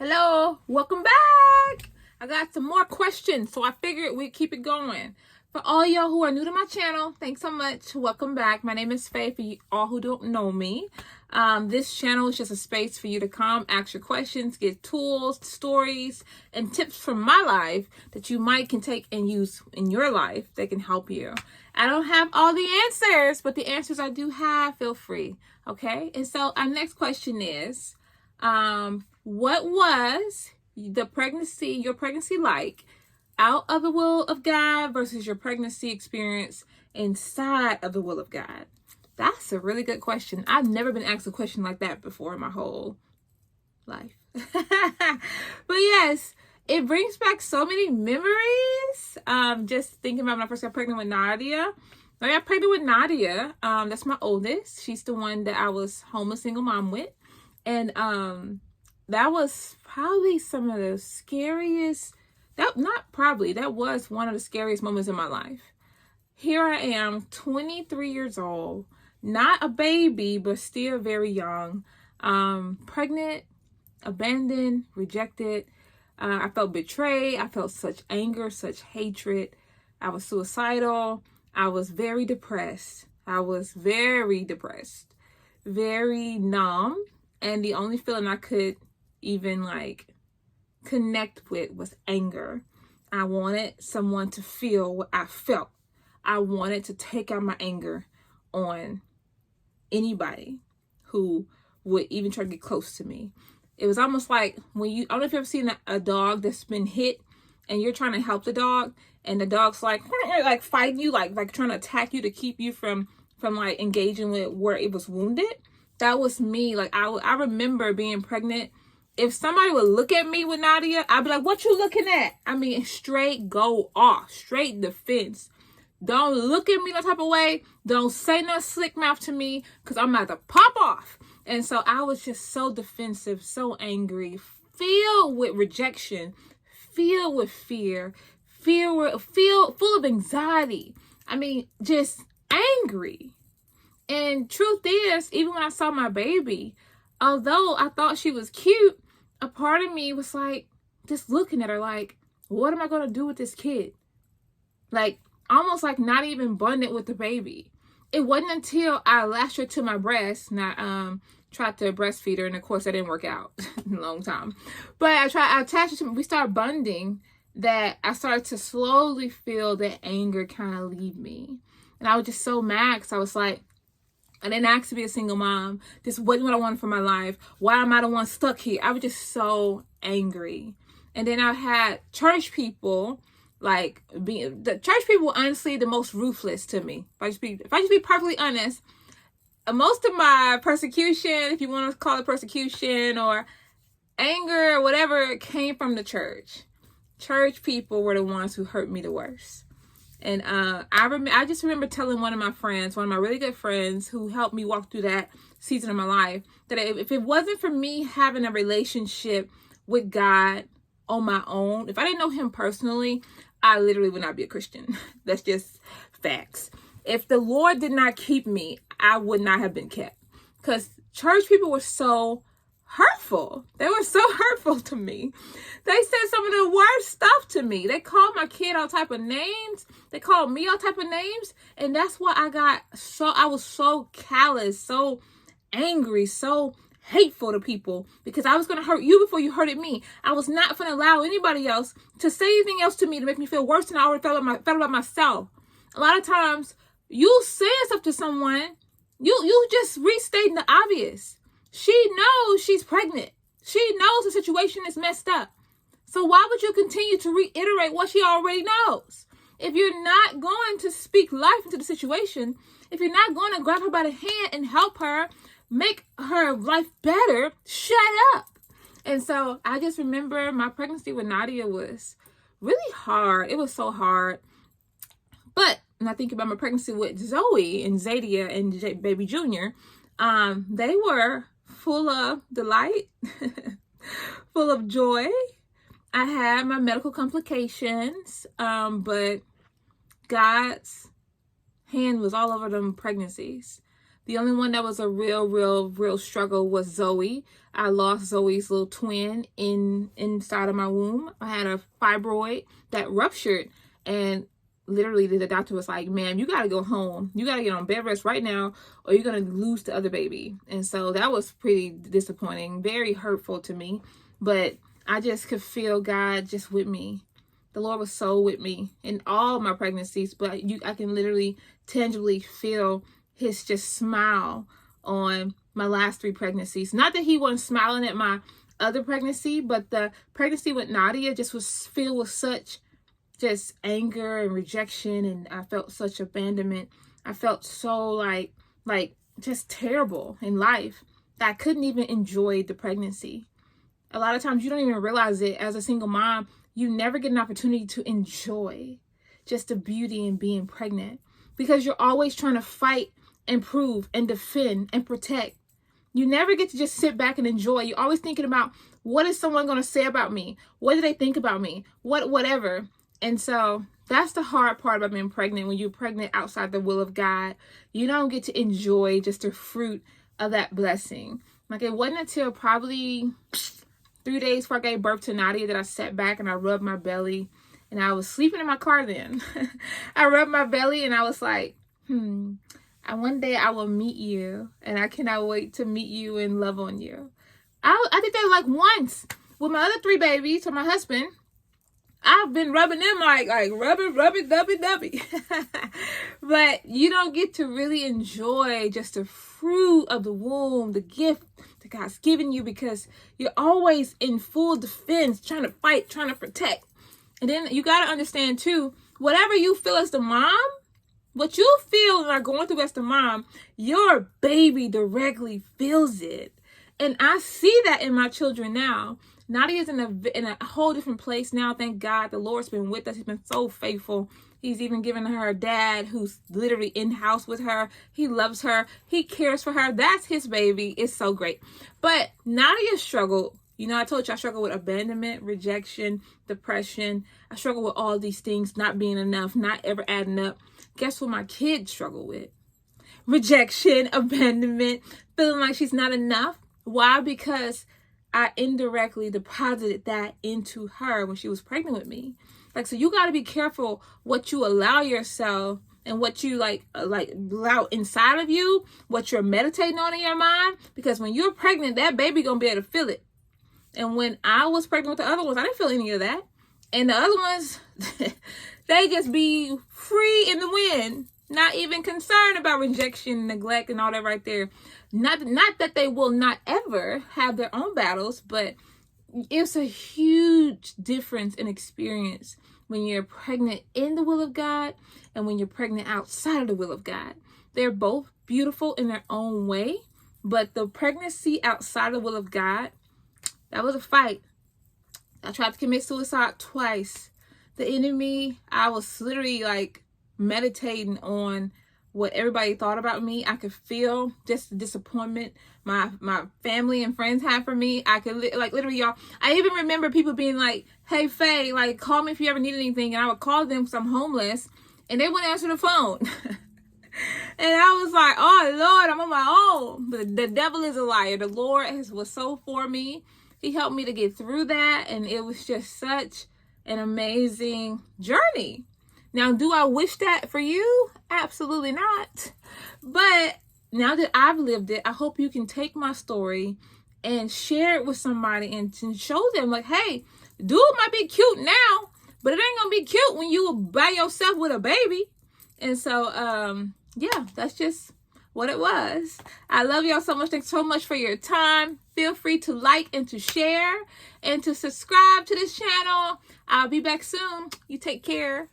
Hello, welcome back. I got some more questions, so I figured we'd keep it going. For all y'all who are new to my channel, thanks so much. Welcome back. My name is Faye, for you all who don't know me. This channel is just a space for you to come, ask your questions, get tools, stories, and tips from my life that you can take and use in your life that can help you. I don't have all the answers, but the answers I do have, feel free. Okay? And so our next question is, what was your pregnancy like out of the will of God versus your pregnancy experience inside of the will of God? That's a really good question. I've never been asked a question like that before in my whole life. But yes, it brings back so many memories. Just thinking about when I first got pregnant with Nadia. I got pregnant with Nadia. That's my oldest. She's the one that I was home a single mom with. And that was probably some of the scariest, that was one of the scariest moments in my life. Here I am, 23 years old, not a baby, but still very young, pregnant, abandoned, rejected. I felt betrayed. I felt such anger, such hatred. I was suicidal. I was very depressed. Very numb. And the only feeling I could even connect with was anger. I wanted someone to feel what I felt. I wanted to take out my anger on anybody who would even try to get close to me. It was almost like when I don't know if you've ever seen a dog that's been hit and you're trying to help the dog and the dog's like fighting you, like trying to attack you to keep you from engaging with where it was wounded. That was me. I remember being pregnant. If somebody would look at me with Nadia, I'd be like, what you looking at? I mean, straight go off, straight defense. Don't look at me that type of way. Don't say no slick mouth to me because I'm about to pop off. And so I was just so defensive, so angry, filled with rejection, filled with fear, full of anxiety. I mean, just angry. And truth is, even when I saw my baby, although I thought she was cute, a part of me was just looking at her what am I going to do with this kid? Almost not even bonded with the baby. It wasn't until I latched her to my breast and I tried to breastfeed her, and of course that didn't work out in a long time. But I attached her to me, we started bonding, that I started to slowly feel that anger kind of leave me. And I was just so mad because I was like, I didn't ask to be a single mom. This wasn't what I wanted for my life. Why am I the one stuck here? I was just so angry. And then I had church people, the church people were honestly the most ruthless to me. If I just be perfectly honest, most of my persecution, if you want to call it persecution or anger or whatever, came from the church. Church people were the ones who hurt me the worst. And I just remember telling one of my really good friends who helped me walk through that season of my life, that if it wasn't for me having a relationship with God on my own, if I didn't know him personally, I literally would not be a Christian. That's just facts. If the Lord did not keep me, I would not have been kept. Because church people were so hurtful. They were so hurtful to me. They said some of the worst stuff to me. They called my kid all type of names. They called me all type of names. And that's why I was so callous, so angry, so hateful to people, because I was going to hurt you before you hurted me. I was not going to allow anybody else to say anything else to me to make me feel worse than I already felt about myself. A lot of times you say stuff to someone, you just restating the obvious. She knows she's pregnant. She knows the situation is messed up. So why would you continue to reiterate what she already knows? If you're not going to speak life into the situation, if you're not going to grab her by the hand and help her make her life better, shut up. And so I just remember my pregnancy with Nadia was really hard. It was so hard. But when I think about my pregnancy with Zoe and Zadia and baby Junior, they were full of delight, full of joy. I had my medical complications, but God's hand was all over them pregnancies. The only one that was a real struggle was Zoe. I lost Zoe's little twin inside of my womb. I had a fibroid that ruptured, and literally the doctor was like, ma'am, you got to go home. You got to get on bed rest right now, or you're going to lose the other baby. And so that was pretty disappointing, very hurtful to me. But I just could feel God just with me. The Lord was so with me in all my pregnancies, but I can literally tangibly feel his just smile on my last 3 pregnancies. Not that he wasn't smiling at my other pregnancy, but the pregnancy with Nadia just was filled with such just anger and rejection, and I felt such abandonment. I felt so like just terrible in life that I couldn't even enjoy the pregnancy. A lot of times you don't even realize it as a single mom. You never get an opportunity to enjoy just the beauty in being pregnant, because you're always trying to fight and prove and defend and protect. You never get to just sit back and enjoy. You're always thinking about, what is someone going to say about me? What do they think about me? Whatever. And so that's the hard part about being pregnant. When you're pregnant outside the will of God, you don't get to enjoy just the fruit of that blessing. Like, it wasn't until probably 3 days before I gave birth to Nadia that I sat back and I rubbed my belly. And I was sleeping in my car then. I rubbed my belly and I was like, and one day I will meet you, and I cannot wait to meet you and love on you. I did that like once with my other 3 babies to my husband. I've been rubbing them like rubbing, dubby. But you don't get to really enjoy just the fruit of the womb, the gift that God's given you, because you're always in full defense, trying to fight, trying to protect. And then you got to understand too, whatever you feel as the mom, what you feel and are going through as the mom, your baby directly feels it. And I see that in my children now. Nadia's in a whole different place now. Thank God. The Lord's been with us. He's been so faithful. He's even given her a dad who's literally in house with her. He loves her. He cares for her. That's his baby. It's so great. But Nadia struggled. You know, I told you I struggle with abandonment, rejection, depression. I struggle with all these things, not being enough, not ever adding up. Guess what my kids struggle with? Rejection, abandonment, feeling like she's not enough. Why? Because I indirectly deposited that into her when she was pregnant with me. Like, so you got to be careful what you allow yourself and what you like allow inside of you, what you're meditating on in your mind, because when you're pregnant, that baby gonna be able to feel it. And when I was pregnant with the other ones, I didn't feel any of that. And the other ones, they just be free in the wind, not even concerned about rejection, neglect, and all that right there. Not that they will not ever have their own battles, but it's a huge difference in experience when you're pregnant in the will of God and when you're pregnant outside of the will of God. They're both beautiful in their own way, but the pregnancy outside of the will of God, that was a fight. I tried to commit suicide twice. The enemy, I was literally like meditating on what everybody thought about me. I could feel just the disappointment my family and friends had for me. I could literally, y'all, I even remember people being like, hey Faye, like, call me if you ever need anything. And I would call them because I'm homeless, and they wouldn't answer the phone. And I was like, oh Lord, I'm on my own. But the devil is a liar. The Lord was so for me. He helped me to get through that, and it was just such an amazing journey. Now, do I wish that for you? Absolutely not. But now that I've lived it, I hope you can take my story and share it with somebody and show them, like, hey, dude might be cute now, but it ain't gonna be cute when you by yourself with a baby. And so, yeah, that's just what it was. I love y'all so much. Thanks so much for your time. Feel free to like and to share and to subscribe to this channel. I'll be back soon. You take care.